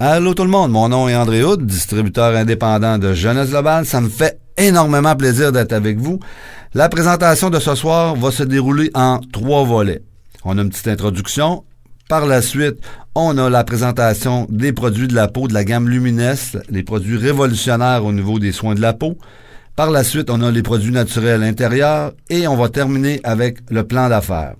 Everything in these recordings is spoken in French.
Allô tout le monde, mon nom est André Hood, distributeur indépendant de Jeunesse Globale. Ça me fait énormément plaisir d'être avec vous. La présentation de ce soir va se dérouler en 3 volets. On a une petite introduction. Par la suite, on a la présentation des produits de la peau de la gamme Lumines, les produits révolutionnaires au niveau des soins de la peau. Par la suite, on a les produits naturels intérieurs et on va terminer avec le plan d'affaires.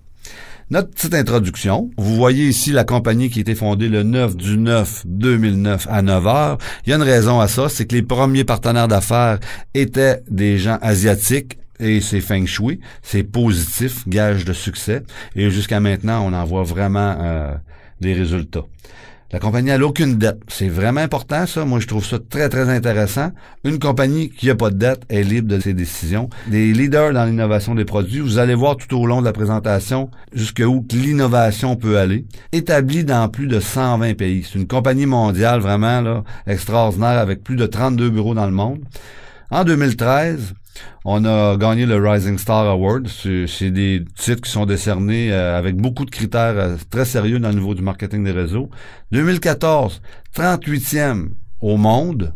Notre petite introduction. Vous voyez ici la compagnie qui a été fondée le 9/9/2009 à 9h. Il y a une raison à ça, c'est que les premiers partenaires d'affaires étaient des gens asiatiques et c'est feng shui. C'est positif, gage de succès. Et jusqu'à maintenant, on en voit vraiment des résultats. La compagnie n'a aucune dette. C'est vraiment important, ça. Moi, je trouve ça très, très intéressant. Une compagnie qui n'a pas de dette est libre de ses décisions. Des leaders dans l'innovation des produits. Vous allez voir tout au long de la présentation jusqu'où l'innovation peut aller. Établie dans plus de 120 pays. C'est une compagnie mondiale vraiment là extraordinaire avec plus de 32 bureaux dans le monde. En 2013, on a gagné le Rising Star Award. C'est des titres qui sont décernés avec beaucoup de critères très sérieux dans le niveau du marketing des réseaux. 2014, 38e au monde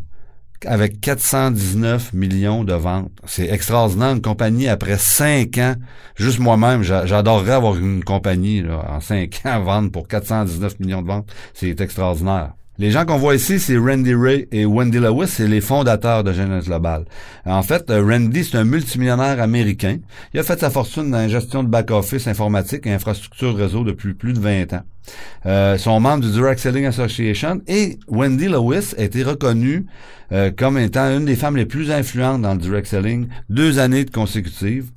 avec 419 millions de ventes. C'est extraordinaire, une compagnie après 5 ans. Juste moi-même, j'adorerais avoir une compagnie là, en 5 ans vendre pour 419 millions de ventes. C'est extraordinaire. Les gens qu'on voit ici, c'est Randy Ray et Wendy Lewis, c'est les fondateurs de Jeunesse Globale. En fait, Randy, c'est un multimillionnaire américain. Il a fait sa fortune dans la gestion de back-office informatique et infrastructure réseau depuis plus de 20 ans. Sont membres du Direct Selling Association et Wendy Lewis a été reconnue comme étant une des femmes les plus influentes dans le Direct Selling 2 années de consécutives.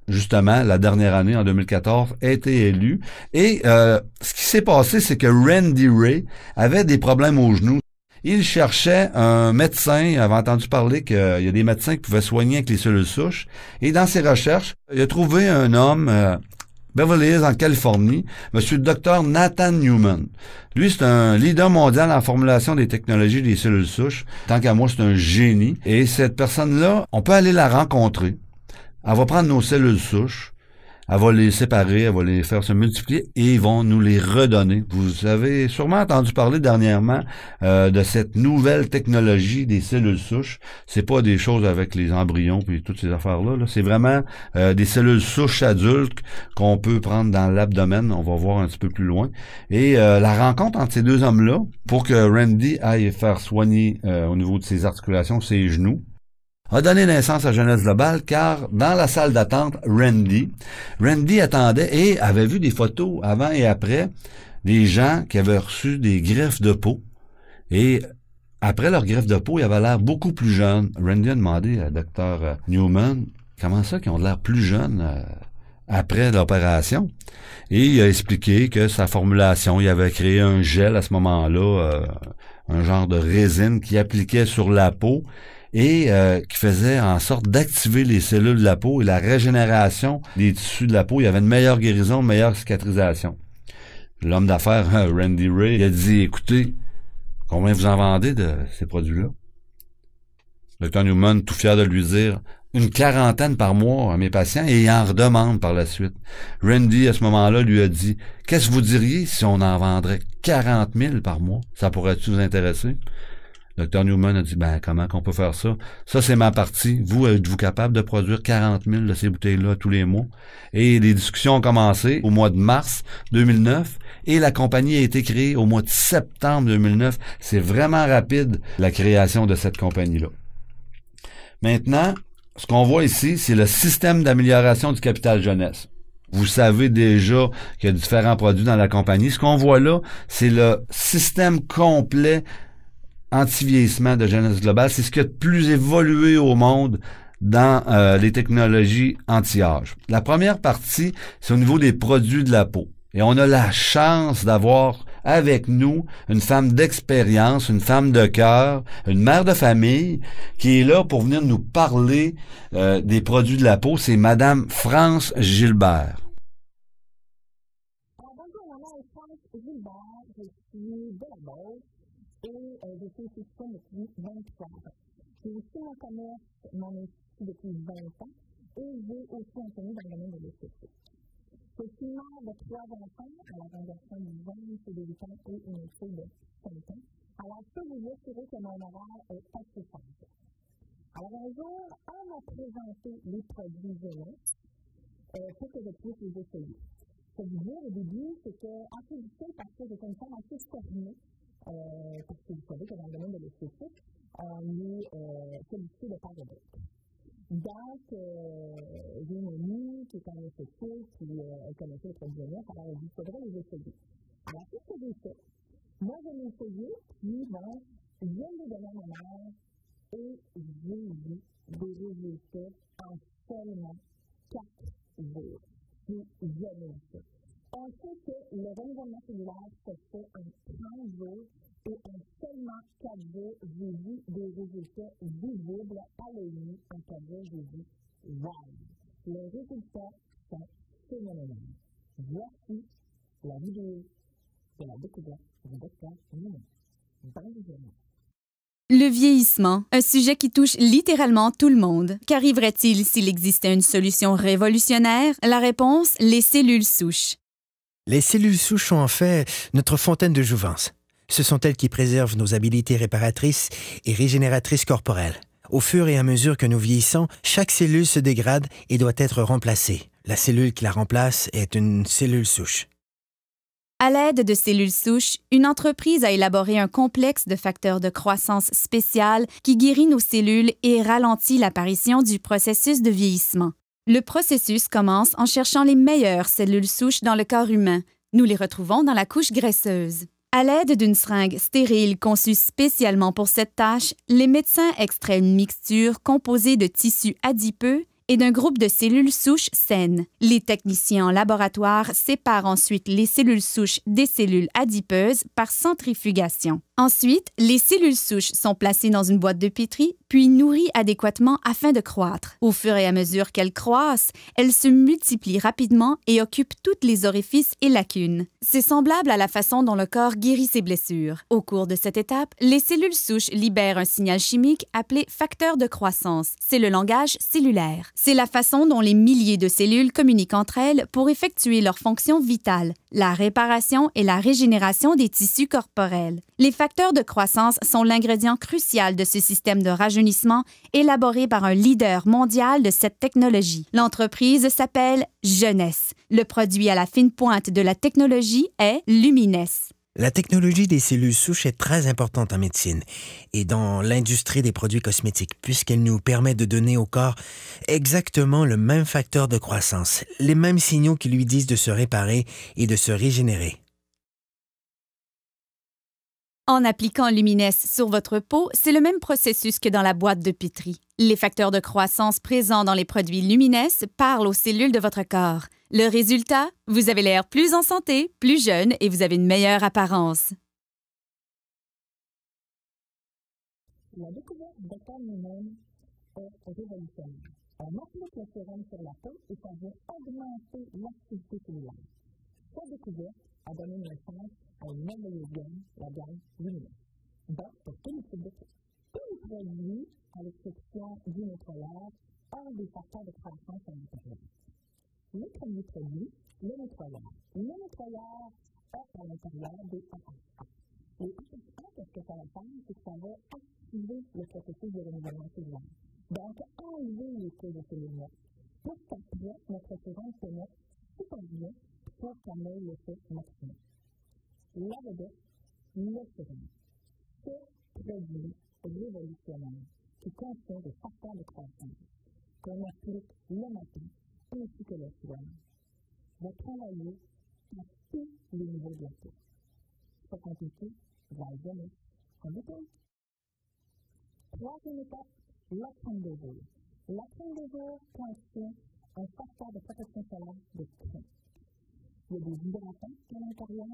Justement, la dernière année, en 2014, a été élue. Et ce qui s'est passé, c'est que Randy Ray avait des problèmes aux genoux. Il cherchait un médecin, il avait entendu parler qu'il y a des médecins qui pouvaient soigner avec les cellules souches. Et dans ses recherches, il a trouvé un homme, Beverly Hills, en Californie, monsieur le Dr. Nathan Newman. Lui, c'est un leader mondial en formulation des technologies des cellules souches. Tant qu'à moi, c'est un génie. Et cette personne-là, on peut aller la rencontrer. Elle va prendre nos cellules souches, elle va les séparer, elle va les faire se multiplier et ils vont nous les redonner. Vous avez sûrement entendu parler dernièrement de cette nouvelle technologie des cellules souches. C'est pas des choses avec les embryons puis toutes ces affaires-là. Là. C'est vraiment des cellules souches adultes qu'on peut prendre dans l'abdomen. On va voir un petit peu plus loin. Et la rencontre entre ces deux hommes-là, pour que Randy aille faire soigner au niveau de ses articulations, ses genoux, a donné naissance à Jeunesse Globale car dans la salle d'attente, Randy attendait et avait vu des photos avant et après des gens qui avaient reçu des greffes de peau. Et après leur greffe de peau, ils avaient l'air beaucoup plus jeunes. Randy a demandé à Dr. Newman comment ça qu'ils ont l'air plus jeunes après l'opération. Et il a expliqué que sa formulation, il avait créé un gel à ce moment-là, un genre de résine qui appliquait sur la peau et qui faisait en sorte d'activer les cellules de la peau et la régénération des tissus de la peau. Il y avait une meilleure guérison, une meilleure cicatrisation. L'homme d'affaires, Randy Ray, il a dit, écoutez, combien vous en vendez de ces produits-là? Dr. Newman, tout fier de lui dire, une 40aine par mois à mes patients et il en redemande par la suite. Randy, à ce moment-là, lui a dit, qu'est-ce que vous diriez si on en vendrait 40 000 par mois? Ça pourrait-tu vous intéresser? Dr. Newman a dit, comment qu'on peut faire ça? Ça, c'est ma partie. Vous, êtes-vous capable de produire 40 000 de ces bouteilles-là tous les mois? Et les discussions ont commencé au mois de mars 2009 et la compagnie a été créée au mois de septembre 2009. C'est vraiment rapide, la création de cette compagnie-là. Maintenant, ce qu'on voit ici, c'est le système d'amélioration du capital jeunesse. Vous savez déjà qu'il y a différents produits dans la compagnie. Ce qu'on voit là, c'est le système complet anti-vieillissement de Jeunesse Globale. C'est ce qui est le plus évolué au monde dans les technologies anti-âge. La première partie, c'est au niveau des produits de la peau. Et on a la chance d'avoir avec nous une femme d'expérience, une femme de cœur, une mère de famille qui est là pour venir nous parler des produits de la peau. C'est Madame France Gilbert. Bonjour, mon nom est France Gilbert, je suis de la Beauce et je suis physicienne depuis 23 ans. J'ai aussi mon commerce, mon institut depuis 20 ans et j'ai aussi enseigné dans le domaine de l'esthétique. Je suis mère de 3 enfants à la conversion du 20 et de 8 ans et une fille de 5 ans. Alors, je peux vous assurer que mon horaire est assez simple. Alors, un jour, on m'a présenté les produits Jeunesse pour que je puisse les essayer. Ce que je veux dire au début, c'était assez difficile parce que j'étais une femme assez fermée. Parce que vous savez que dans le domaine de l'esthétique, on est sollicité de part et d'autre. Donc, j'ai une amie qui est en esthétique, qui connaissait les produits Jeunesse, alors elle dit qu'il faudrait les essayer. Alors, qu'est-ce que j'ai fait? Moi, je l'ai essayé, puis bon, je viens de donner à ma mère et j'ai vu des résultats en seulement 4 jours. J'ai jamais vu ça. On sait que le renouvellement cellulaire se fait en 30 jours et en seulement 4 jours, j'ai vu des résultats visibles à l'œil nu. En 4 jours, j'ai dit « wow ». Les résultats sont phénoménaux. Voici la vidéo de la découverte du docteur Nino. Bonne visionnement. Le vieillissement, un sujet qui touche littéralement tout le monde. Qu'arriverait-il s'il existait une solution révolutionnaire? La réponse, les cellules souches. Les cellules souches sont en fait notre fontaine de jouvence. Ce sont elles qui préservent nos habiletés réparatrices et régénératrices corporelles. Au fur et à mesure que nous vieillissons, chaque cellule se dégrade et doit être remplacée. La cellule qui la remplace est une cellule souche. À l'aide de cellules souches, une entreprise a élaboré un complexe de facteurs de croissance spécial qui guérit nos cellules et ralentit l'apparition du processus de vieillissement. Le processus commence en cherchant les meilleures cellules souches dans le corps humain. Nous les retrouvons dans la couche graisseuse. À l'aide d'une seringue stérile conçue spécialement pour cette tâche, les médecins extraient une mixture composée de tissus adipeux et d'un groupe de cellules souches saines. Les techniciens en laboratoire séparent ensuite les cellules souches des cellules adipeuses par centrifugation. Ensuite, les cellules souches sont placées dans une boîte de pétri, puis nourries adéquatement afin de croître. Au fur et à mesure qu'elles croissent, elles se multiplient rapidement et occupent toutes les orifices et lacunes. C'est semblable à la façon dont le corps guérit ses blessures. Au cours de cette étape, les cellules souches libèrent un signal chimique appelé facteur de croissance. C'est le langage cellulaire. C'est la façon dont les milliers de cellules communiquent entre elles pour effectuer leurs fonctions vitales, la réparation et la régénération des tissus corporels. Les facteurs de croissance sont l'ingrédient crucial de ce système de rajeunissement élaboré par un leader mondial de cette technologie. L'entreprise s'appelle Jeunesse. Le produit à la fine pointe de la technologie est Lumines. La technologie des cellules souches est très importante en médecine et dans l'industrie des produits cosmétiques puisqu'elle nous permet de donner au corps exactement le même facteur de croissance, les mêmes signaux qui lui disent de se réparer et de se régénérer. En appliquant Lumines sur votre peau, c'est le même processus que dans la boîte de pétri. Les facteurs de croissance présents dans les produits Lumines parlent aux cellules de votre corps. Le résultat, vous avez l'air plus en santé, plus jeune et vous avez une meilleure apparence. La découverte du docteur Nino est révolutionnaire. On applique le sérum sur la peau et ça vient augmenter l'activité cellulaire. Cette découverte a donné naissance à une merveilleuse gamme, la gamme Lumines. Donc, pour tous les publics, tous les produits, à l'exception du nettoyeur, ont des facteurs de croissance à l'intérieur. Le premier produit, le nettoyeur. Le nettoyeur offre à l'intérieur des AHA. Les AHA, qu'est-ce que ça va faire? C'est que ça va activer le processus de renouvellement cellulaire. Donc, enlever les taux de cellules pour qu'après, notre sérum se mette super bien pour qu'on ait l'effet maximum. La vedette, le sérum. Ce produit révolutionnaire qui contient des facteurs de croissance qu'on applique le matin ainsi que le soir va travailler à tous les niveaux de la peau. Cette quantité va jamais en détail. Troisième étape, la crème de jour. La crème de jour contient un facteur de protection solaire de 30. Il y a des hydratants à l'intérieur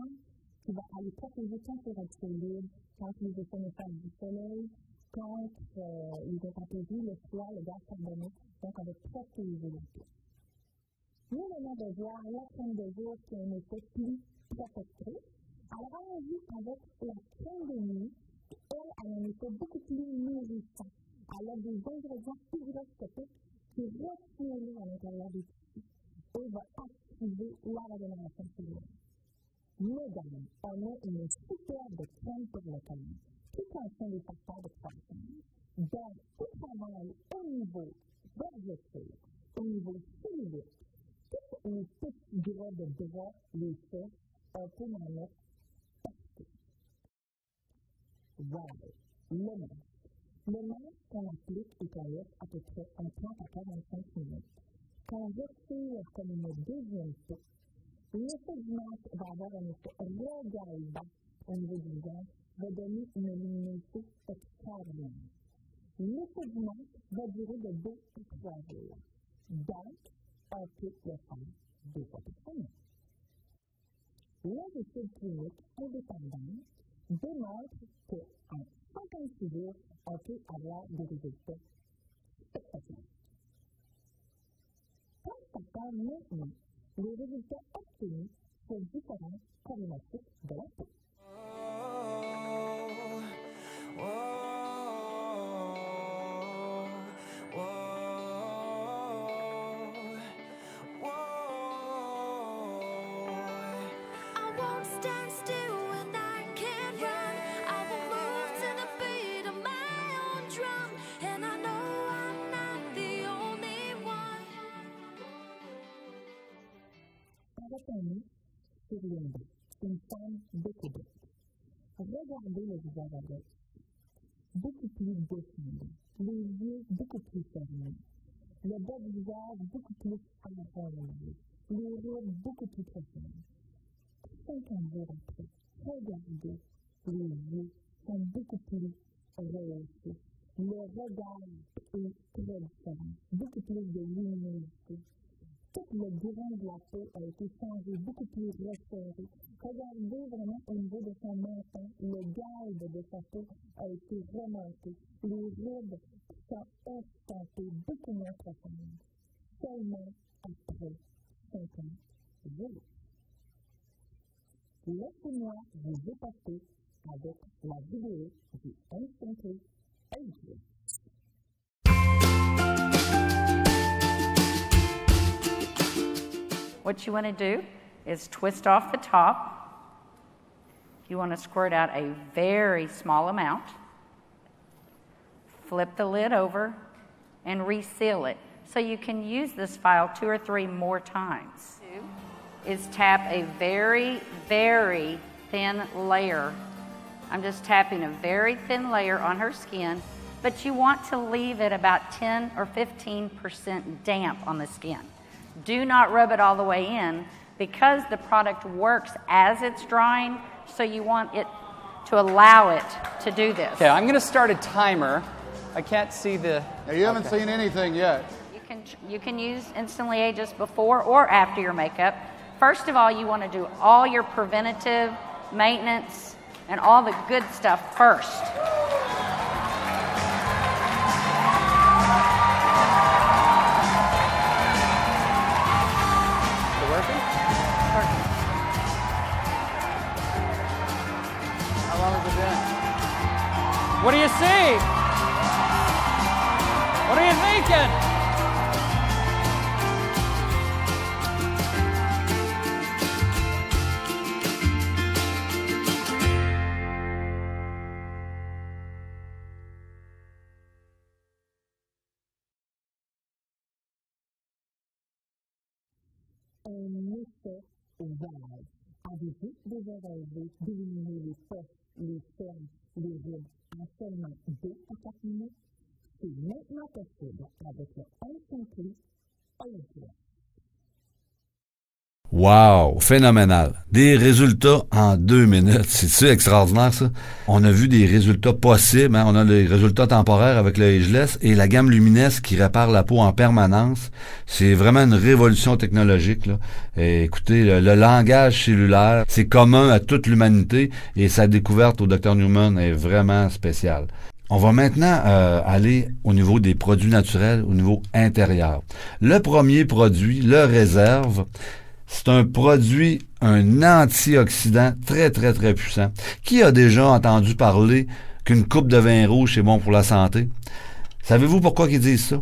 qui vont aller protéger contre les radicaux libres, contre les effets néfastes du soleil, contre les intempéries, le froid, le gaz carbonique. Donc, on va protéger la peau. Nous venons de voir la crème de jour qui a un effet plus protecteur. Alors, allons-y avec la crème de nuit. Elle a un effet beaucoup plus nourrissant. Elle a des ingrédients hygroscopiques qui retiennent l'eau à l'intérieur des tissus et va activer la régénération cellulaire. Mesdames, on a une superbe crème pour le corps. qui contient les facteurs de croissance, donc tout travail au niveau vergeture, au niveau cellulite, tous les petits gras de bras, les fesses, on peut en mettre partout. Wow! Le masque. Le masque qu'on applique et qu'on laisse à peu près en 30 à 45 minutes, qu'on retire comme une deuxième soupe, l'effet du masque va avoir un effet regalbant au niveau du visage, va donner une luminosité extraordinaire. L'effet du masque va durer de 2 à 3 jours. Donc, on peut le faire 2 fois par semaine. Les études cliniques indépendantes démontrent qu'en 56 jours, on peut avoir des résultats spectaculaires. Constatant maintenant les résultats obtenus sur différentes problématiques de la peau. Retenue sur Linda, une femme de Québec. Regardez le visage avec. Beaucoup plus descendant, les yeux beaucoup plus fermés, le bas du visage beaucoup plus arrondis, les rides beaucoup plus profondes. 50 jours après, regardez, les yeux sont beaucoup plus rehaussés. Le regard est très différent, beaucoup plus de luminosité. Tout le grain de la peau a été changé, beaucoup plus resserré. Regardez vraiment au niveau de son menton, le galbe de sa peau a été remonté. Les rides sont estompées, beaucoup moins profondes. Seulement après 50 jours. Laissez-moi vous épater avec la vidéo du Instantly Ageless. What you want to do is twist off the top. You want to squirt out a very small amount. Flip the lid over and reseal it. So you can use this file 2 or 3 more times. Is tap a very, very thin layer. I'm just tapping a very thin layer on her skin, but you want to leave it about 10 or 15% damp on the skin. Do not rub it all the way in because the product works as it's drying, so you want it to allow it to do this. Okay, I'm going to start a timer. I can't see the... Now, you haven't seen anything yet. You can use Instantly Ageless before or after your makeup. First of all, you want to do all your preventative maintenance and all the good stuff first. What do you see? What are you thinking? Un effet wow. Avez-vous déjà rêvé d'éliminer les fesses, les cernes, les rides en seulement 2 à 4 minutes? C'est maintenant possible avec le Instantly Ageless. Wow! Phénoménal. Des résultats en 2 minutes. C'est-tu extraordinaire, ça? On a vu des résultats possibles. Hein? On a les résultats temporaires avec le Ageless et la gamme Lumines qui répare la peau en permanence. C'est vraiment une révolution technologique, là. Et écoutez, le langage cellulaire, c'est commun à toute l'humanité et sa découverte au Dr Newman est vraiment spéciale. On va maintenant aller au niveau des produits naturels, au niveau intérieur. Le premier produit, le Réserve, c'est un produit, un antioxydant très, très, très puissant. Qui a déjà entendu parler qu'une coupe de vin rouge, c'est bon pour la santé? Savez-vous pourquoi ils disent ça?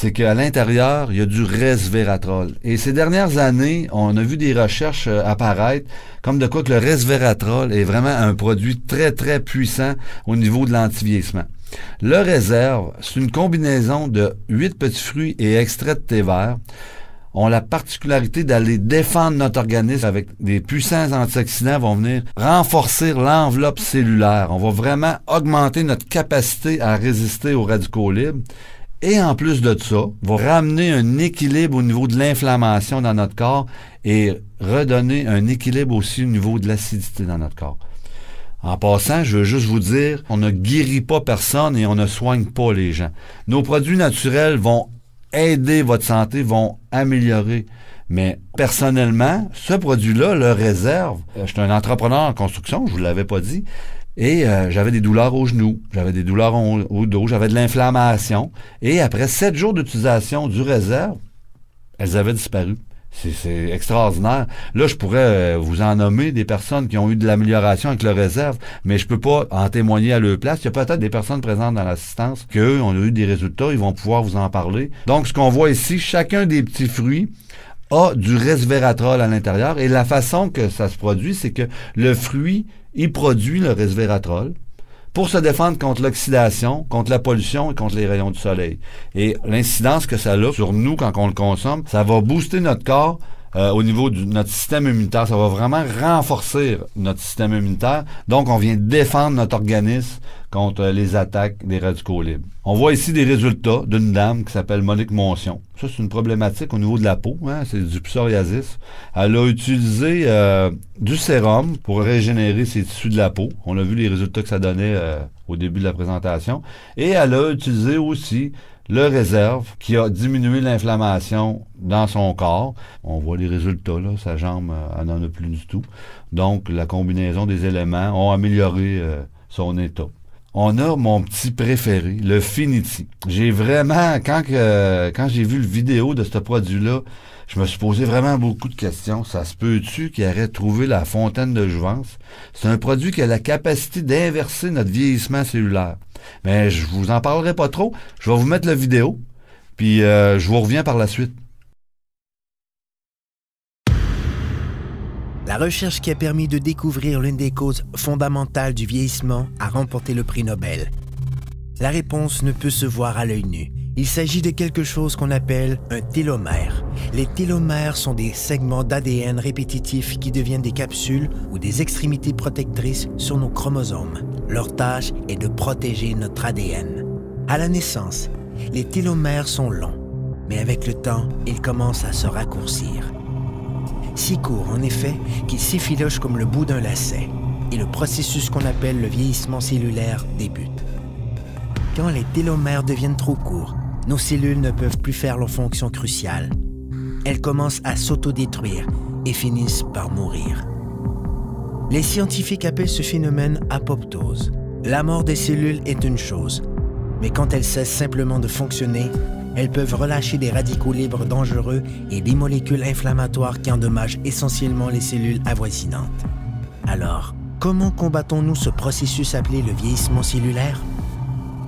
c'est qu'à l'intérieur, il y a du resveratrol. Et ces dernières années, on a vu des recherches apparaître comme de quoi que le resveratrol est vraiment un produit très, très puissant au niveau de l'antivieillissement. Le réserve, c'est une combinaison de 8 petits fruits et extraits de thé vert. Ont la particularité d'aller défendre notre organisme avec des puissants antioxydants vont venir renforcer l'enveloppe cellulaire. On va vraiment augmenter notre capacité à résister aux radicaux libres. Et en plus de ça, va ramener un équilibre au niveau de l'inflammation dans notre corps et redonner un équilibre aussi au niveau de l'acidité dans notre corps. En passant, je veux juste vous dire, on ne guérit pas personne et on ne soigne pas les gens. Nos produits naturels vont aider votre santé, vont améliorer. Mais personnellement, ce produit-là, le réserve. Je suis un entrepreneur en construction, je vous l'avais pas dit, et j'avais des douleurs aux genoux, j'avais des douleurs au dos, j'avais de l'inflammation. Et après 7 jours d'utilisation du réserve, elles avaient disparu. C'est extraordinaire. Là, je pourrais vous en nommer des personnes qui ont eu de l'amélioration avec le réserve, mais je peux pas en témoigner à leur place. Il y a peut-être des personnes présentes dans l'assistance qu'eux ont eu des résultats, ils vont pouvoir vous en parler. Donc, ce qu'on voit ici, chacun des petits fruits a du resveratrol à l'intérieur et la façon que ça se produit, c'est que le fruit, il produit le resveratrol pour se défendre contre l'oxydation, contre la pollution et contre les rayons du soleil. Et l'incidence que ça a sur nous quand on le consomme, ça va booster notre corps au niveau de notre système immunitaire. Ça va vraiment renforcer notre système immunitaire. Donc, on vient défendre notre organisme contre les attaques des radicaux libres. On voit ici des résultats d'une dame qui s'appelle Monique Moncion. Ça, c'est une problématique au niveau de la peau. Hein? C'est du psoriasis. Elle a utilisé du sérum pour régénérer ses tissus de la peau. On a vu les résultats que ça donnait au début de la présentation. Et elle a utilisé aussi le réserve qui a diminué l'inflammation dans son corps. On voit les résultats, là. Sa jambe, elle n'en a plus du tout. Donc, la combinaison des éléments ont amélioré son état. On a mon petit préféré, le Finity. J'ai vraiment, quand j'ai vu le vidéo de ce produit-là, je me suis posé vraiment beaucoup de questions. Ça se peut-tu qu'il aurait trouvé la fontaine de jouvence? C'est un produit qui a la capacité d'inverser notre vieillissement cellulaire. Mais je vous en parlerai pas trop. Je vais vous mettre la vidéo, puis je vous reviens par la suite. La recherche qui a permis de découvrir l'une des causes fondamentales du vieillissement a remporté le prix Nobel. La réponse ne peut se voir à l'œil nu. Il s'agit de quelque chose qu'on appelle un télomère. Les télomères sont des segments d'ADN répétitifs qui deviennent des capsules ou des extrémités protectrices sur nos chromosomes. Leur tâche est de protéger notre ADN. À la naissance, les télomères sont longs, mais avec le temps, ils commencent à se raccourcir. Si court, en effet, qu'ils s'effilochent comme le bout d'un lacet, et le processus qu'on appelle le vieillissement cellulaire débute. Quand les télomères deviennent trop courts, nos cellules ne peuvent plus faire leur fonction cruciale. Elles commencent à s'autodétruire et finissent par mourir. Les scientifiques appellent ce phénomène apoptose. La mort des cellules est une chose, mais quand elles cessent simplement de fonctionner, elles peuvent relâcher des radicaux libres dangereux et des molécules inflammatoires qui endommagent essentiellement les cellules avoisinantes. Alors, comment combattons-nous ce processus appelé le vieillissement cellulaire?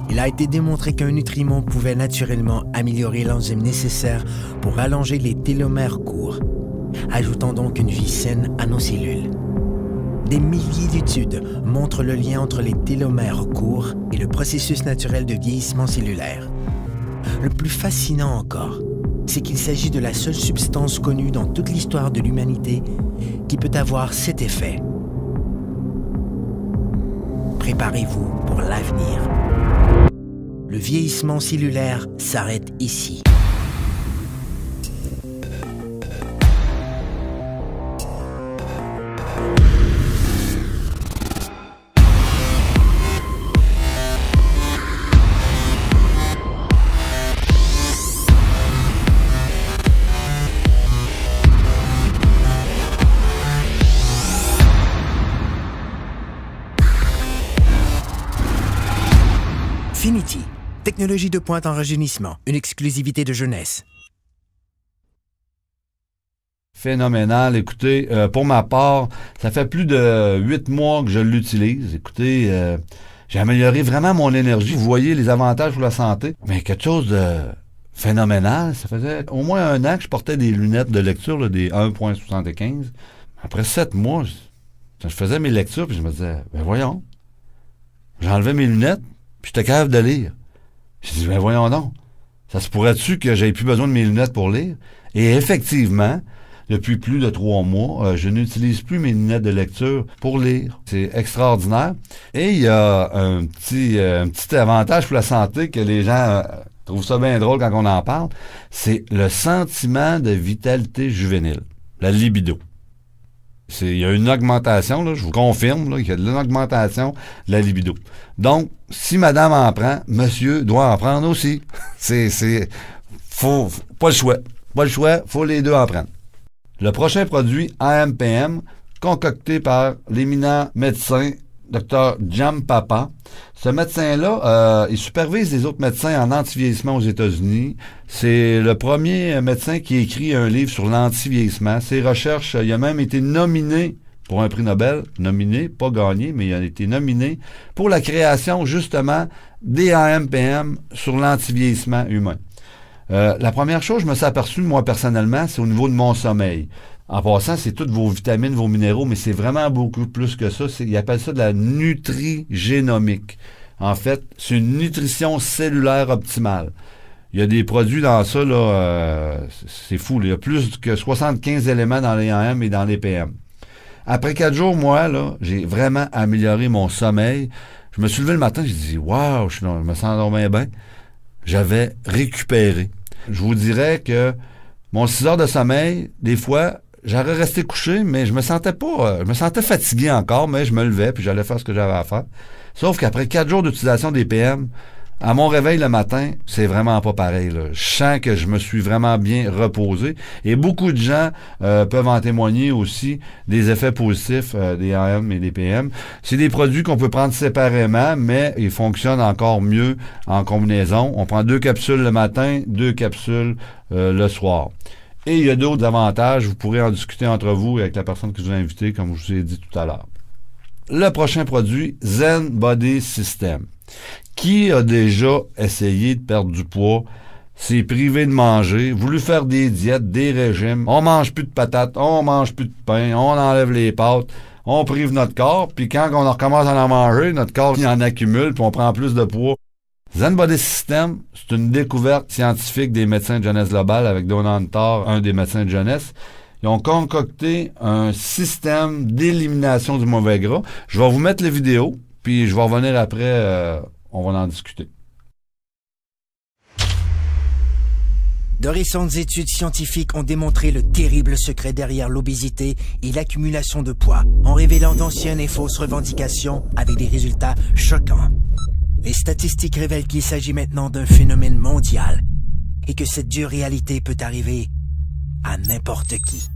Il a été démontré qu'un nutriment pouvait naturellement améliorer l'enzyme nécessaire pour allonger les télomères courts, ajoutant donc une vie saine à nos cellules. Des milliers d'études montrent le lien entre les télomères courts et le processus naturel de vieillissement cellulaire. Le plus fascinant encore, c'est qu'il s'agit de la seule substance connue dans toute l'histoire de l'humanité qui peut avoir cet effet. Préparez-vous pour l'avenir. Le vieillissement cellulaire s'arrête ici. Finity, technologie de pointe en rajeunissement, une exclusivité de jeunesse. Phénoménal. Écoutez, pour ma part, ça fait plus de 8 mois que je l'utilise. Écoutez, j'ai amélioré vraiment mon énergie. Vous voyez les avantages pour la santé, mais quelque chose de phénoménal. Ça faisait au moins 1 an que je portais des lunettes de lecture, là, des 1.75. Après 7 mois, je faisais mes lectures, puis je me disais, ben voyons. J'enlevais mes lunettes, puis j'étais capable de lire. Je dis, ben voyons donc. Ça se pourrait-tu que j'avais plus besoin de mes lunettes pour lire? Et effectivement, depuis plus de 3 mois, je n'utilise plus mes lunettes de lecture pour lire. C'est extraordinaire. Et il y a un petit avantage pour la santé que les gens trouvent ça bien drôle quand on en parle. C'est le sentiment de vitalité juvénile, la libido. Il y a une augmentation, là, je vous confirme qu'il y a de l'augmentation de la libido. Donc, si madame en prend, monsieur doit en prendre aussi. Faut pas le choix. Pas le choix, faut les deux en prendre. Le prochain produit, AMPM, concocté par l'éminent médecin Dr. Jam Papa. Ce médecin-là, il supervise les autres médecins en anti-vieillissement aux États-Unis. C'est le premier médecin qui écrit un livre sur l'anti-vieillissement. Ses recherches, il a même été nominé pour un prix Nobel. Nominé, pas gagné, mais il a été nominé pour la création, justement, des AMPM sur l'anti-vieillissement humain. La première chose, je me suis aperçu, moi, personnellement, c'est au niveau de mon sommeil. En passant, c'est toutes vos vitamines, vos minéraux, mais c'est vraiment beaucoup plus que ça. Ils appellent ça de la nutrigénomique. En fait, c'est une nutrition cellulaire optimale. Il y a des produits dans ça, là, c'est fou. Là. Il y a plus que 75 éléments dans les AM et dans les PM. Après 4 jours, moi, là, j'ai vraiment amélioré mon sommeil. Je me suis levé le matin, j'ai dit, waouh, je me sens dormir bien. J'avais récupéré. Je vous dirais que mon 6 heures de sommeil, des fois, j'aurais resté couché, mais je me sentais fatigué encore, mais je me levais, puis j'allais faire ce que j'avais à faire. Sauf qu'après 4 jours d'utilisation des PM, à mon réveil le matin, c'est vraiment pas pareil, là. Je sens que je me suis vraiment bien reposé. Et beaucoup de gens peuvent en témoigner aussi des effets positifs des AM et des PM. C'est des produits qu'on peut prendre séparément, mais ils fonctionnent encore mieux en combinaison. On prend 2 capsules le matin, 2 capsules le soir. Et il y a d'autres avantages. Vous pourrez en discuter entre vous et avec la personne que je vous ai invitée, comme je vous ai dit tout à l'heure. Le prochain produit, Zen Body System. Qui a déjà essayé de perdre du poids, s'est privé de manger, voulu faire des diètes, des régimes, on mange plus de patates, on mange plus de pain, on enlève les pâtes, on prive notre corps, puis quand on recommence à en manger, notre corps il en accumule, puis on prend plus de poids. Zen Body System, c'est une découverte scientifique des médecins de Jeunesse Globale avec Donald Hunter, un des médecins de jeunesse. Ils ont concocté un système d'élimination du mauvais gras. Je vais vous mettre la vidéo, puis je vais revenir après, on va en discuter. De récentes études scientifiques ont démontré le terrible secret derrière l'obésité et l'accumulation de poids, en révélant d'anciennes et fausses revendications avec des résultats choquants. Les statistiques révèlent qu'il s'agit maintenant d'un phénomène mondial et que cette dure réalité peut arriver à n'importe qui.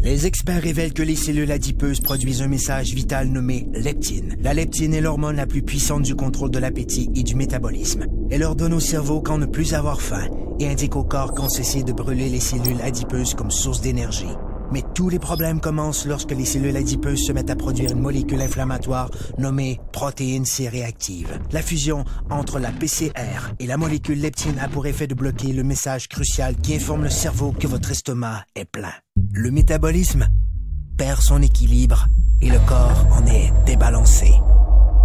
Les experts révèlent que les cellules adipeuses produisent un message vital nommé leptine. La leptine est l'hormone la plus puissante du contrôle de l'appétit et du métabolisme. Elle ordonne au cerveau quand ne plus avoir faim et indique au corps quand cesser de brûler les cellules adipeuses comme source d'énergie. Mais tous les problèmes commencent lorsque les cellules adipeuses se mettent à produire une molécule inflammatoire nommée protéine C réactive. La fusion entre la PCR et la molécule leptine a pour effet de bloquer le message crucial qui informe le cerveau que votre estomac est plein. Le métabolisme perd son équilibre et le corps en est débalancé.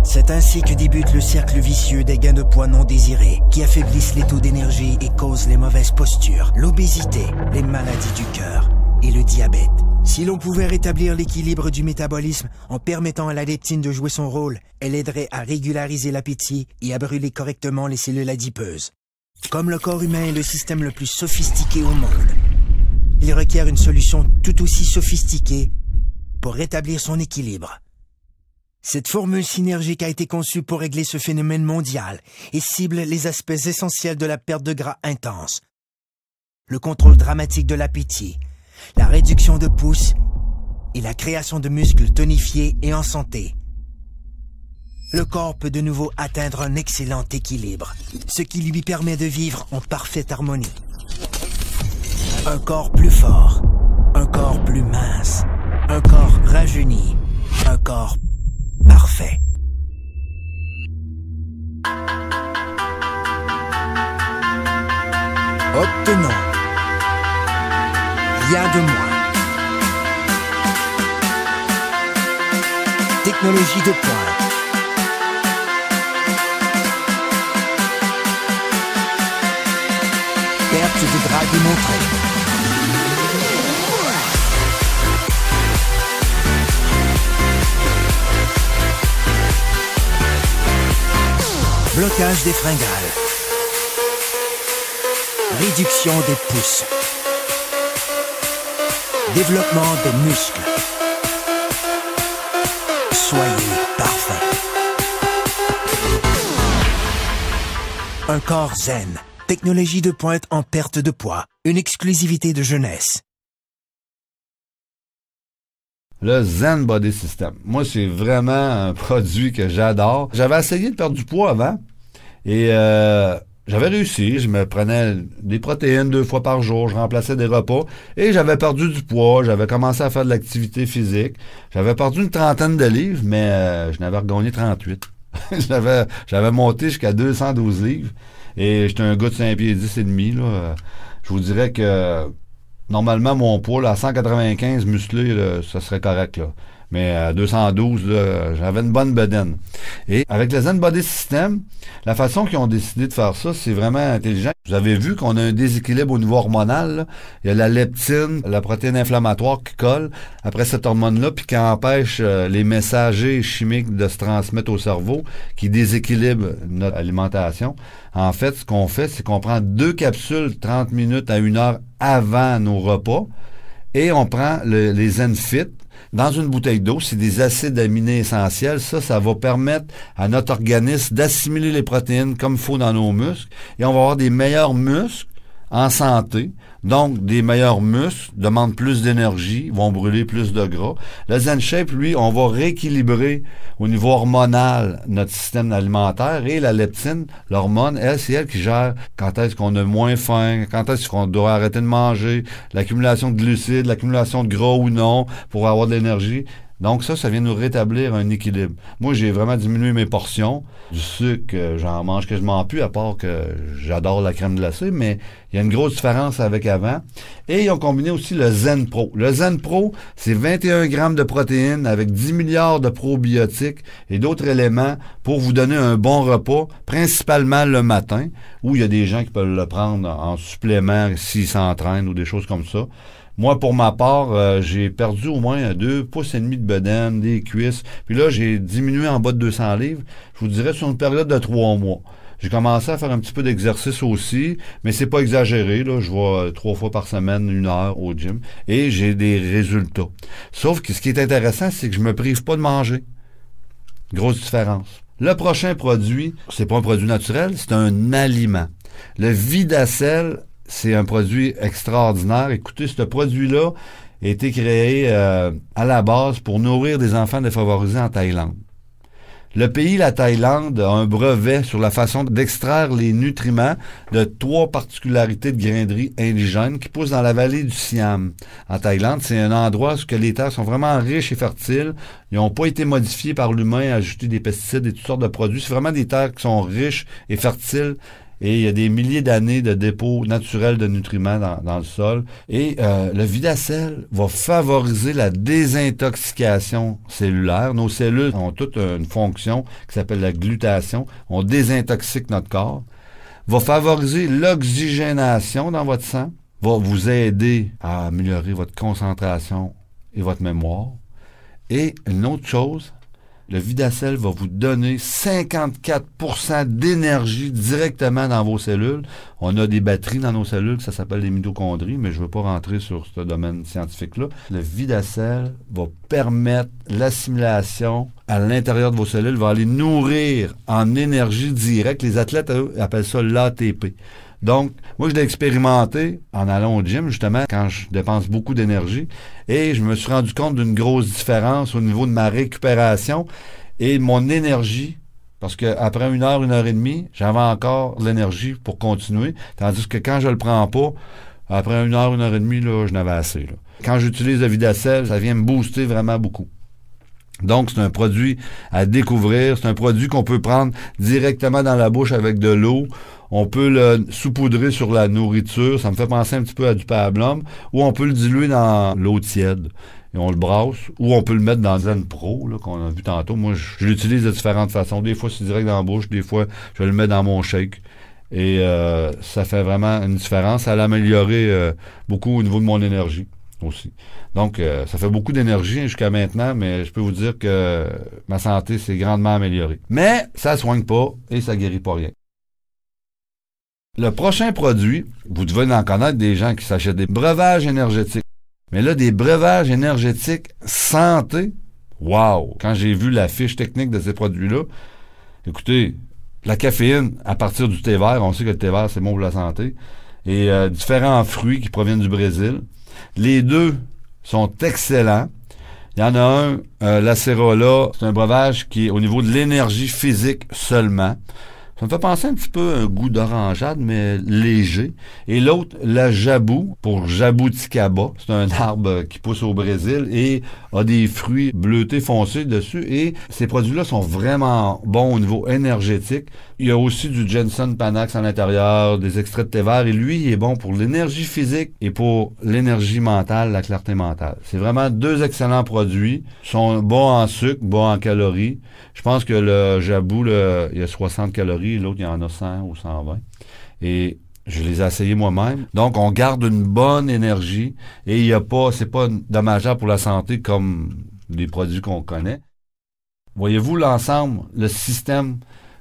C'est ainsi que débute le cercle vicieux des gains de poids non désirés qui affaiblissent les taux d'énergie et causent les mauvaises postures, l'obésité, les maladies du cœur et le diabète. Si l'on pouvait rétablir l'équilibre du métabolisme en permettant à la leptine de jouer son rôle, elle aiderait à régulariser l'appétit et à brûler correctement les cellules adipeuses. Comme le corps humain est le système le plus sophistiqué au monde, il requiert une solution tout aussi sophistiquée pour rétablir son équilibre. Cette formule synergique a été conçue pour régler ce phénomène mondial et cible les aspects essentiels de la perte de gras intense. Le contrôle dramatique de l'appétit, la réduction de pouces et la création de muscles tonifiés et en santé. Le corps peut de nouveau atteindre un excellent équilibre, ce qui lui permet de vivre en parfaite harmonie. Un corps plus fort, un corps plus mince, un corps rajeuni, un corps parfait. Obtenons rien de moins. Technologie de pointe. Perte de gras démontrée. Blocage des fringales. Réduction des pouces. Développement des muscles. Soyez parfait. Un corps zen. Technologie de pointe en perte de poids. Une exclusivité de jeunesse. Le Zen Body System. Moi, c'est vraiment un produit que j'adore. J'avais essayé de perdre du poids avant et j'avais réussi. Je me prenais des protéines 2 fois par jour, je remplaçais des repas et j'avais perdu du poids. J'avais commencé à faire de l'activité physique. J'avais perdu une 30aine de livres, mais je n'avais regagné 38. J'avais monté jusqu'à 212 livres et j'étais un gars de 5 pieds 10 et demi. Là. Je vous dirais que normalement, mon poids, là, à 195 musclé, là, ça serait correct, là. Mais à 212, là, j'avais une bonne bedaine. Et avec le Zen Body System, la façon qu'ils ont décidé de faire ça, c'est vraiment intelligent. Vous avez vu qu'on a un déséquilibre au niveau hormonal, là. Il y a la leptine, la protéine inflammatoire qui colle après cette hormone-là, puis qui empêche les messagers chimiques de se transmettre au cerveau, qui déséquilibre notre alimentation. En fait, ce qu'on fait, c'est qu'on prend 2 capsules 30 minutes à 1 heure avant nos repas et on prend les ZenFit dans une bouteille d'eau. C'est des acides aminés essentiels. Ça va permettre à notre organisme d'assimiler les protéines comme il faut dans nos muscles et on va avoir des meilleurs muscles en santé. Donc, des meilleurs muscles demandent plus d'énergie, vont brûler plus de gras. Le ZenShape, lui, on va rééquilibrer au niveau hormonal notre système alimentaire et la leptine, l'hormone, elle, c'est elle qui gère quand est-ce qu'on a moins faim, quand est-ce qu'on doit arrêter de manger, l'accumulation de glucides, l'accumulation de gras ou non pour avoir de l'énergie. Donc ça vient nous rétablir un équilibre. Moi, j'ai vraiment diminué mes portions. Du sucre, j'en mange quasiment plus, à part que j'adore la crème glacée, mais il y a une grosse différence avec avant. Et ils ont combiné aussi le Zen Pro. Le Zen Pro, c'est 21 grammes de protéines avec 10 milliards de probiotiques et d'autres éléments pour vous donner un bon repas, principalement le matin, où il y a des gens qui peuvent le prendre en supplément s'ils s'entraînent ou des choses comme ça. Moi, pour ma part, j'ai perdu au moins 2,5 pouces de bedaine, des cuisses. Puis là, j'ai diminué en bas de 200 livres. Je vous dirais sur une période de 3 mois. J'ai commencé à faire un petit peu d'exercice aussi, mais c'est pas exagéré. Là, je vais 3 fois par semaine, 1 heure au gym. Et j'ai des résultats. Sauf que ce qui est intéressant, c'est que je me prive pas de manger. Grosse différence. Le prochain produit, c'est pas un produit naturel, c'est un aliment. Le Vidacel, c'est un produit extraordinaire. Écoutez, ce produit-là a été créé à la base pour nourrir des enfants défavorisés en Thaïlande. Le pays, la Thaïlande, a un brevet sur la façon d'extraire les nutriments de 3 particularités de grainerie indigènes qui poussent dans la vallée du Siam. En Thaïlande, c'est un endroit où les terres sont vraiment riches et fertiles. Ils n'ont pas été modifiés par l'humain, ajouter des pesticides et toutes sortes de produits. C'est vraiment des terres qui sont riches et fertiles. Et il y a des milliers d'années de dépôts naturels de nutriments dans le sol. Et le Vidacel va favoriser la désintoxication cellulaire. Nos cellules ont toute une fonction qui s'appelle la glutation. On désintoxique notre corps. Va favoriser l'oxygénation dans votre sang. Va vous aider à améliorer votre concentration et votre mémoire. Et une autre chose, le Vidacel va vous donner 54% d'énergie directement dans vos cellules. On a des batteries dans nos cellules, ça s'appelle les mitochondries, mais je ne veux pas rentrer sur ce domaine scientifique-là. Le Vidacel va permettre l'assimilation à l'intérieur de vos cellules, va aller nourrir en énergie directe. Les athlètes, eux, appellent ça l'ATP. Donc, moi, je l'ai expérimenté en allant au gym, justement, quand je dépense beaucoup d'énergie. Et je me suis rendu compte d'une grosse différence au niveau de ma récupération et de mon énergie. Parce qu'après 1 heure, 1 heure et demie, j'avais encore de l'énergie pour continuer. Tandis que quand je le prends pas, après 1 heure, 1 heure et demie, là, je n'avais assez. Là. Quand j'utilise le Vidacel, ça vient me booster vraiment beaucoup. Donc, c'est un produit à découvrir. C'est un produit qu'on peut prendre directement dans la bouche avec de l'eau. On peut le saupoudrer sur la nourriture. Ça me fait penser un petit peu à du pablum. Ou on peut le diluer dans l'eau tiède. Et on le brasse. Ou on peut le mettre dans Zen Pro, là, qu'on a vu tantôt. Moi, je l'utilise de différentes façons. Des fois, c'est direct dans la bouche. Des fois, je le mets dans mon shake. Et ça fait vraiment une différence. Ça a amélioré beaucoup au niveau de mon énergie aussi. Donc, ça fait beaucoup d'énergie jusqu'à maintenant, mais je peux vous dire que ma santé s'est grandement améliorée. Mais ça ne soigne pas et ça guérit pas rien. Le prochain produit, vous devez en connaître des gens qui s'achètent des breuvages énergétiques. Mais là, des breuvages énergétiques santé, wow! Quand j'ai vu la fiche technique de ces produits-là, écoutez, la caféine à partir du thé vert, on sait que le thé vert, c'est bon pour la santé, et différents fruits qui proviennent du Brésil. Les deux sont excellents. Il y en a un, l'Acerola, c'est un breuvage qui est au niveau de l'énergie physique seulement. Ça me fait penser un petit peu à un goût d'orangeade, mais léger. Et l'autre, la Jabou, pour Jabuticaba. C'est un arbre qui pousse au Brésil et a des fruits bleutés foncés dessus. Et ces produits-là sont vraiment bons au niveau énergétique. Il y a aussi du Ginseng Panax à l'intérieur, des extraits de thé vert. Et lui, il est bon pour l'énergie physique et pour l'énergie mentale, la clarté mentale. C'est vraiment deux excellents produits. Ils sont bons en sucre, bons en calories. Je pense que le Jabou, il y a 60 calories. L'autre, il y en a 100 ou 120. Et je les ai essayés moi-même. Donc, on garde une bonne énergie et c'est pas dommageable pour la santé comme les produits qu'on connaît. Voyez-vous l'ensemble, le système?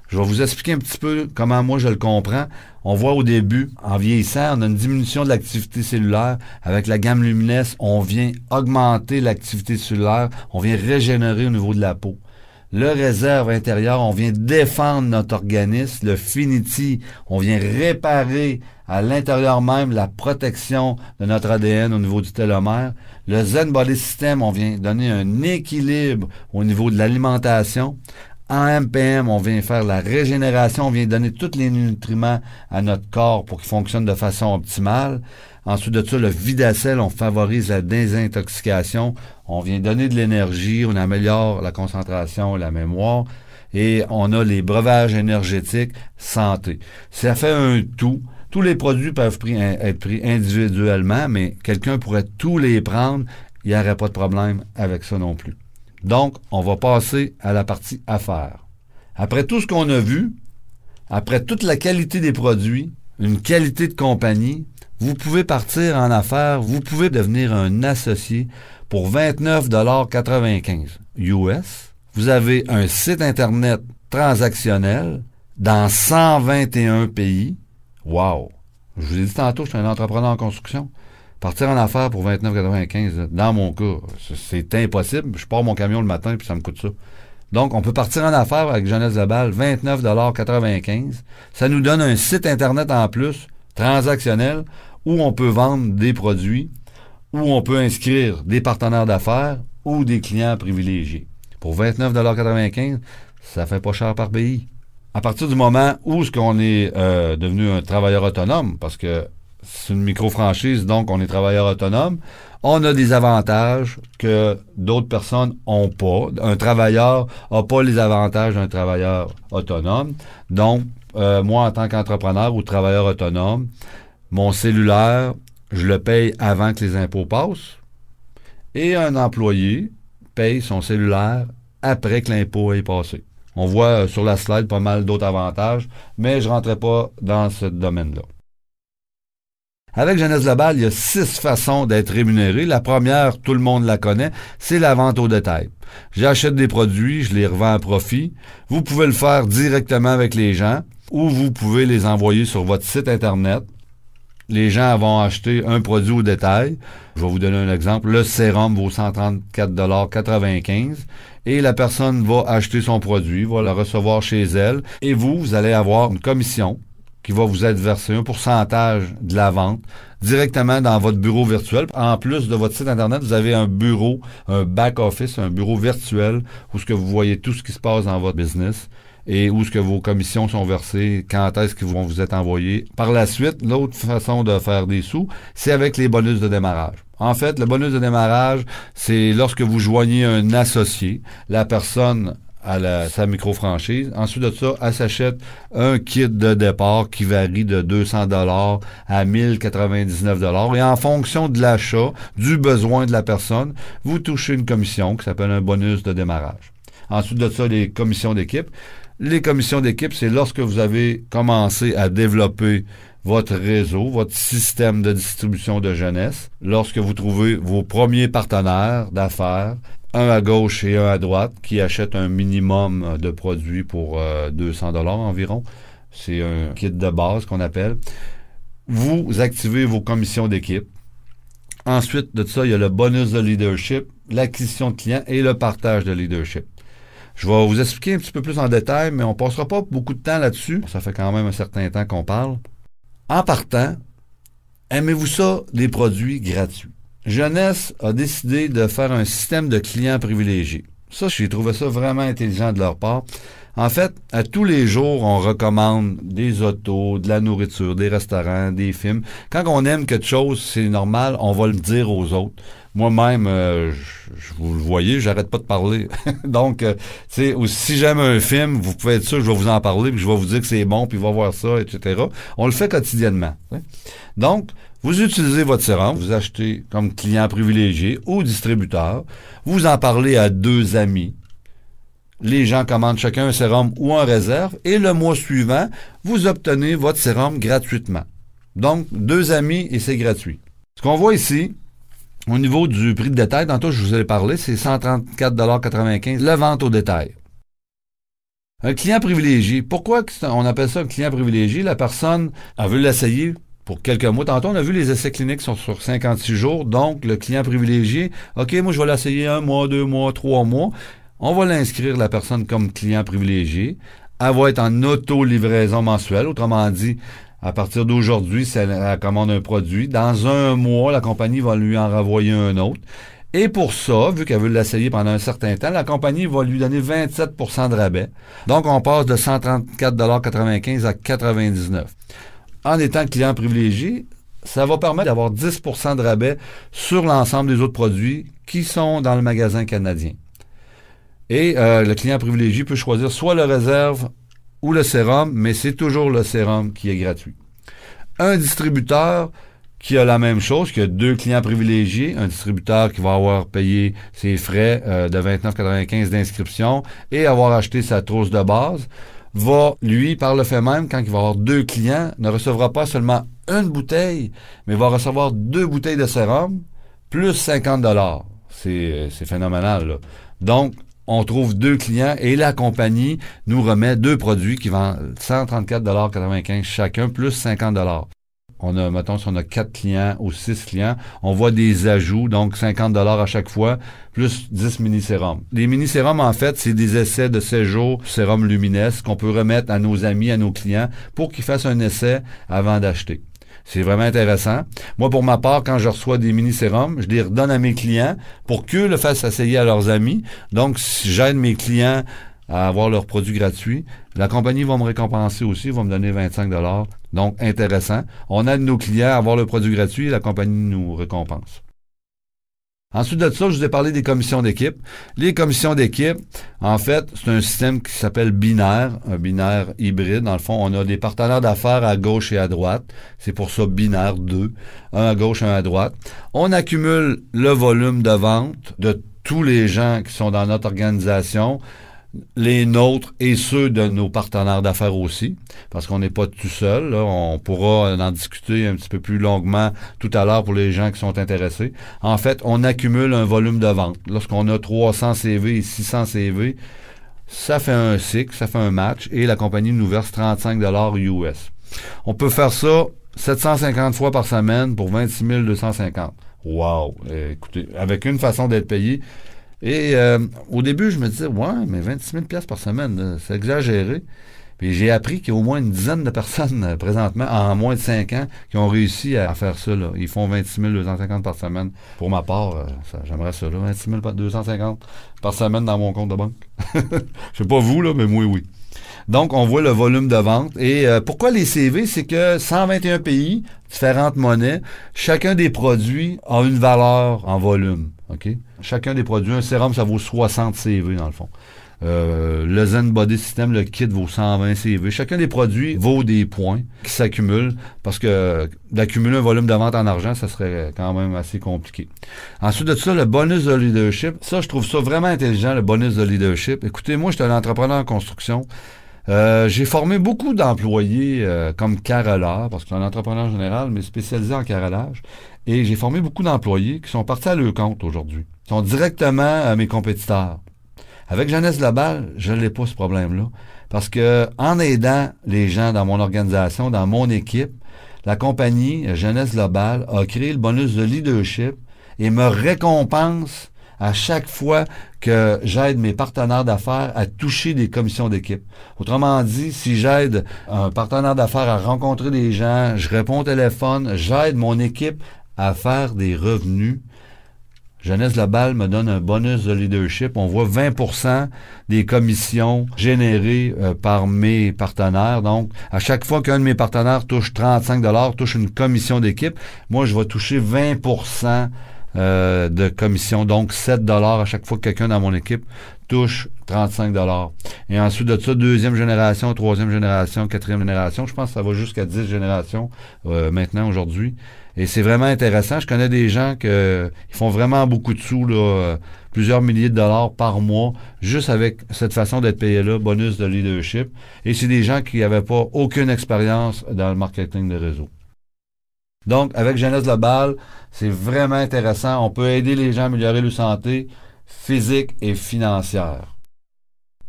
Je vais vous expliquer un petit peu comment moi je le comprends. On voit au début, en vieillissant, on a une diminution de l'activité cellulaire. Avec la gamme Luminesse, on vient augmenter l'activité cellulaire, on vient régénérer au niveau de la peau. Le réserve intérieur, on vient défendre notre organisme. Le Finity, on vient réparer à l'intérieur même la protection de notre ADN au niveau du télomère. Le Zen Body System, on vient donner un équilibre au niveau de l'alimentation. En MPM, on vient faire la régénération, on vient donner tous les nutriments à notre corps pour qu'il fonctionne de façon optimale. Ensuite de ça, le Vidacel, on favorise la désintoxication. On vient donner de l'énergie, on améliore la concentration, la mémoire. Et on a les breuvages énergétiques santé. Ça fait un tout. Tous les produits peuvent être pris individuellement, mais quelqu'un pourrait tous les prendre. Il n'y aurait pas de problème avec ça non plus. Donc, on va passer à la partie affaires. Après tout ce qu'on a vu, après toute la qualité des produits, une qualité de compagnie, vous pouvez partir en affaires, vous pouvez devenir un associé pour 29,95 US. Vous avez un site Internet transactionnel dans 121 pays. Wow! Je vous ai dit tantôt, je suis un entrepreneur en construction. Partir en affaires pour 29,95, dans mon cas, c'est impossible. Je pars mon camion le matin puis ça me coûte ça. Donc, on peut partir en affaires avec Jeunesse Globale, 29,95 $. Ça nous donne un site Internet en plus, transactionnel, où on peut vendre des produits, où on peut inscrire des partenaires d'affaires ou des clients privilégiés. Pour 29,95 $, ça fait pas cher par pays. À partir du moment où on est devenu un travailleur autonome, parce que c'est une micro-franchise, donc on est travailleur autonome, on a des avantages que d'autres personnes n'ont pas. Un travailleur n'a pas les avantages d'un travailleur autonome. Donc, moi, en tant qu'entrepreneur ou travailleur autonome, mon cellulaire, je le paye avant que les impôts passent. Et un employé paye son cellulaire après que l'impôt ait passé. On voit sur la slide pas mal d'autres avantages, mais je ne rentrerai pas dans ce domaine-là. Avec Jeunesse Globale, il y a 6 façons d'être rémunéré. La première, tout le monde la connaît, c'est la vente au détail. J'achète des produits, je les revends à profit. Vous pouvez le faire directement avec les gens ou vous pouvez les envoyer sur votre site Internet. Les gens vont acheter un produit au détail. Je vais vous donner un exemple. Le sérum vaut 134,95 $ et la personne va acheter son produit, va le recevoir chez elle et vous allez avoir une commission qui va vous être versé un pourcentage de la vente directement dans votre bureau virtuel. En plus de votre site Internet, vous avez un bureau, un back-office, un bureau virtuel où ce que vous voyez tout ce qui se passe dans votre business et où ce que vos commissions sont versées, quand est-ce qu'ils vont vous être envoyés. Par la suite, l'autre façon de faire des sous, c'est avec les bonus de démarrage. En fait, le bonus de démarrage, c'est lorsque vous joignez un associé, la personne à sa micro-franchise. Ensuite de ça, elle s'achète un kit de départ qui varie de 200 $ à 1099 $. Et en fonction de l'achat, du besoin de la personne, vous touchez une commission qui s'appelle un bonus de démarrage. Ensuite de ça, les commissions d'équipe. Les commissions d'équipe, c'est lorsque vous avez commencé à développer votre réseau, votre système de distribution de jeunesse, lorsque vous trouvez vos premiers partenaires d'affaires, un à gauche et un à droite, qui achètent un minimum de produits pour 200 $ environ. C'est un kit de base qu'on appelle. Vous activez vos commissions d'équipe. Ensuite de ça, il y a le bonus de leadership, l'acquisition de clients et le partage de leadership. Je vais vous expliquer un petit peu plus en détail, mais on ne passera pas beaucoup de temps là-dessus. Ça fait quand même un certain temps qu'on parle. En partant, aimez-vous ça, des produits gratuits? Jeunesse a décidé de faire un système de clients privilégiés. Ça, j'ai trouvé ça vraiment intelligent de leur part. En fait, à tous les jours, on recommande des autos, de la nourriture, des restaurants, des films. Quand on aime quelque chose, c'est normal, on va le dire aux autres. Moi-même, vous le voyez, j'arrête pas de parler. Donc, tu sais, si j'aime un film, vous pouvez être sûr que je vais vous en parler, puis je vais vous dire que c'est bon, puis va voir ça, etc. On le fait quotidiennement. Donc, vous utilisez votre sérum, vous achetez comme client privilégié ou distributeur, vous en parlez à 2 amis. Les gens commandent chacun un sérum ou un réserve, et le mois suivant, vous obtenez votre sérum gratuitement. Donc, 2 amis et c'est gratuit. Ce qu'on voit ici, au niveau du prix de détail, tantôt je vous ai parlé, c'est 134,95 $ la vente au détail. Un client privilégié. Pourquoi on appelle ça un client privilégié? La personne, elle veut l'essayer pour quelques mois. Tantôt, on a vu les essais cliniques sont sur 56 jours. Donc, le client privilégié, OK, moi, je vais l'essayer 1 mois, 2 mois, 3 mois. On va l'inscrire, la personne, comme client privilégié. Elle va être en auto-livraison mensuelle. Autrement dit, à partir d'aujourd'hui, si elle commande un produit, dans 1 mois, la compagnie va lui en renvoyer un autre. Et pour ça, vu qu'elle veut l'essayer pendant un certain temps, la compagnie va lui donner 27 % de rabais. Donc, on passe de 134,95 $ à 99 $. En étant client privilégié, ça va permettre d'avoir 10 % de rabais sur l'ensemble des autres produits qui sont dans le magasin canadien. Et le client privilégié peut choisir soit le réserve ou le sérum, mais c'est toujours le sérum qui est gratuit. Un distributeur qui a la même chose, qui a 2 clients privilégiés, un distributeur qui va avoir payé ses frais de 29,95 $ d'inscription et avoir acheté sa trousse de base, va, lui, par le fait même, quand il va avoir 2 clients, ne recevra pas seulement une bouteille, mais va recevoir 2 bouteilles de sérum, plus 50 $. C'est phénoménal, là. Donc, on trouve 2 clients et la compagnie nous remet 2 produits qui vendent 134,95 $ chacun, plus 50 $. On a, mettons, si on a 4 clients ou 6 clients, on voit des ajouts, donc 50 $ à chaque fois, plus 10 mini-sérums. Les mini-sérums, en fait, c'est des essais de séjour sérum Lumines qu'on peut remettre à nos amis, à nos clients, pour qu'ils fassent un essai avant d'acheter. C'est vraiment intéressant. Moi, pour ma part, quand je reçois des mini-sérums, je les redonne à mes clients pour qu'eux le fassent essayer à leurs amis. Donc, si j'aide mes clients à avoir leurs produits gratuits, la compagnie va me récompenser aussi, va me donner 25 $. Donc, intéressant. On aide nos clients à avoir le produit gratuit et la compagnie nous récompense. Ensuite de ça, je vous ai parlé des commissions d'équipe. Les commissions d'équipe, en fait, c'est un système qui s'appelle binaire, un binaire hybride. Dans le fond, on a des partenaires d'affaires à gauche et à droite. C'est pour ça binaire 2, un à gauche, un à droite. On accumule le volume de vente de tous les gens qui sont dans notre organisation, les nôtres et ceux de nos partenaires d'affaires aussi, parce qu'on n'est pas tout seul. Là. On pourra en discuter un petit peu plus longuement tout à l'heure pour les gens qui sont intéressés. En fait, on accumule un volume de vente. Lorsqu'on a 300 CV et 600 CV, ça fait un cycle, ça fait un match, et la compagnie nous verse 35 $ US. On peut faire ça 750 fois par semaine pour 26 250. Wow! Écoutez, avec une façon d'être payé. Et au début, je me disais, ouais, mais 26 000 $ par semaine, c'est exagéré. Puis j'ai appris qu'il y a au moins une dizaine de personnes présentement, en moins de 5 ans, qui ont réussi à faire ça. Là. Ils font 26 250 par semaine. Pour ma part, j'aimerais ça, là, 26 250 par semaine dans mon compte de banque. Je sais pas vous, là, mais moi, oui. Donc, on voit le volume de vente. Et pourquoi les CV? C'est que 121 pays, différentes monnaies, chacun des produits a une valeur en volume. OK? Chacun des produits, un sérum, ça vaut 60 CV dans le fond. Le Zen Body System, le kit vaut 120 CV. Chacun des produits vaut des points qui s'accumulent parce que d'accumuler un volume de vente en argent, ça serait quand même assez compliqué. Ensuite de ça, le bonus de leadership. Ça, je trouve ça vraiment intelligent, le bonus de leadership. Écoutez, moi, j'étais un entrepreneur en construction. J'ai formé beaucoup d'employés comme carreleurs, parce que je suis un entrepreneur général, mais spécialisé en carrelage. Et j'ai formé beaucoup d'employés qui sont partis à leur compte aujourd'hui. Ils sont directement mes compétiteurs. Avec Jeunesse Globale, je n'ai pas ce problème-là. Parce que en aidant les gens dans mon organisation, dans mon équipe, la compagnie Jeunesse Globale a créé le bonus de leadership et me récompense à chaque fois que j'aide mes partenaires d'affaires à toucher des commissions d'équipe. Autrement dit, si j'aide un partenaire d'affaires à rencontrer des gens, je réponds au téléphone, j'aide mon équipe à faire des revenus, Jeunesse Globale me donne un bonus de leadership. On voit 20% des commissions générées par mes partenaires. Donc, à chaque fois qu'un de mes partenaires touche 35 $, touche une commission d'équipe, moi, je vais toucher 20% de commission. Donc, 7 $ à chaque fois que quelqu'un dans mon équipe touche 35 $. Et ensuite de ça, deuxième génération, troisième génération, quatrième génération. Je pense que ça va jusqu'à 10 générations maintenant, aujourd'hui. Et c'est vraiment intéressant. Je connais des gens qui font vraiment beaucoup de sous, là, plusieurs milliers de dollars par mois, juste avec cette façon d'être payé-là, bonus de leadership. Et c'est des gens qui n'avaient pas aucune expérience dans le marketing de réseau. Donc, avec Jeunesse Globale, c'est vraiment intéressant. On peut aider les gens à améliorer leur santé physique et financière.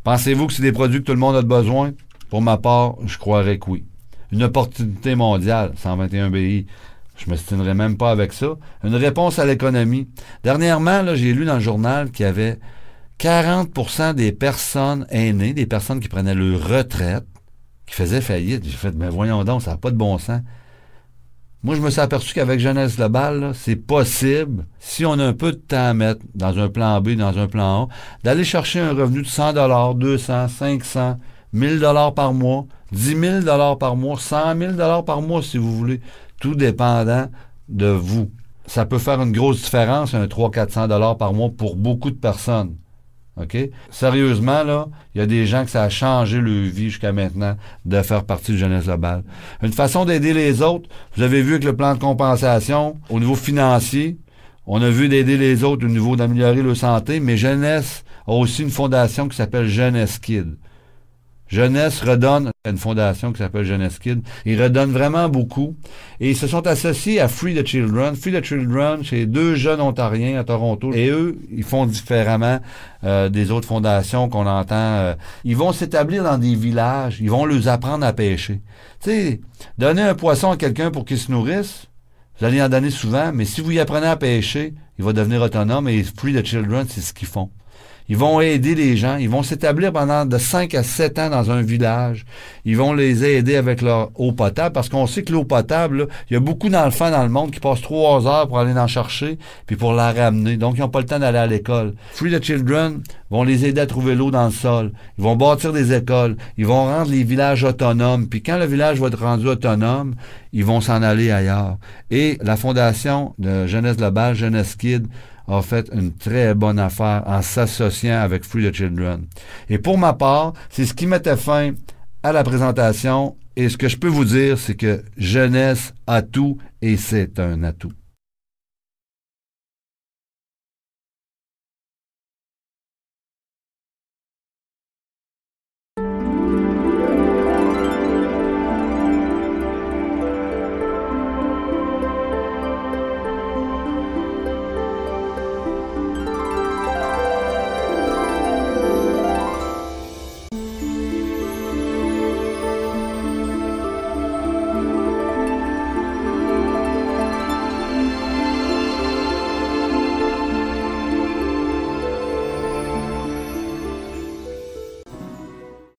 Pensez-vous que c'est des produits que tout le monde a besoin? Pour ma part, je croirais que oui. Une opportunité mondiale, 121 pays. Je me stinerais même pas avec ça. Une réponse à l'économie. Dernièrement, là, j'ai lu dans le journal qu'il y avait 40% des personnes aînées, des personnes qui prenaient leur retraite, qui faisaient faillite. J'ai fait, ben voyons donc, ça n'a pas de bon sens. Moi, je me suis aperçu qu'avec Jeunesse Globale, là, c'est possible, si on a un peu de temps à mettre dans un plan B, dans un plan A, d'aller chercher un revenu de 100 $, 200, 500, 1000 $ par mois, 10 000 $ par mois, 100 000 $ par mois, si vous voulez. Tout dépendant de vous. Ça peut faire une grosse différence, un 300-400 $ par mois pour beaucoup de personnes. OK? Sérieusement, là, il y a des gens que ça a changé leur vie jusqu'à maintenant de faire partie de Jeunesse Globale. Une façon d'aider les autres, vous avez vu avec le plan de compensation, au niveau financier, on a vu d'aider les autres au niveau d'améliorer leur santé, mais Jeunesse a aussi une fondation qui s'appelle Jeunesse Kid. Jeunesse redonne une fondation qui s'appelle Jeunesse Kid. Ils redonnent vraiment beaucoup. Et ils se sont associés à Free the Children. Free the Children, c'est 2 jeunes Ontariens à Toronto. Et eux, ils font différemment des autres fondations qu'on entend. Ils vont s'établir dans des villages. Ils vont leur apprendre à pêcher. Tu sais, donner un poisson à quelqu'un pour qu'il se nourrisse, vous allez en donner souvent, mais si vous y apprenez à pêcher, il va devenir autonome. Et Free the Children, c'est ce qu'ils font. Ils vont aider les gens. Ils vont s'établir pendant de 5 à 7 ans dans un village. Ils vont les aider avec leur eau potable parce qu'on sait que l'eau potable, là, il y a beaucoup d'enfants dans le monde qui passent 3 heures pour aller en chercher puis pour la ramener. Donc, ils n'ont pas le temps d'aller à l'école. Free the Children vont les aider à trouver l'eau dans le sol. Ils vont bâtir des écoles. Ils vont rendre les villages autonomes. Puis quand le village va être rendu autonome, ils vont s'en aller ailleurs. Et la fondation de Jeunesse Globale, Jeunesse Kid, a fait une très bonne affaire en s'associant avec Free the Children. Et pour ma part, c'est ce qui mettait fin à la présentation. Et ce que je peux vous dire, c'est que Jeunesse a tout et c'est un atout.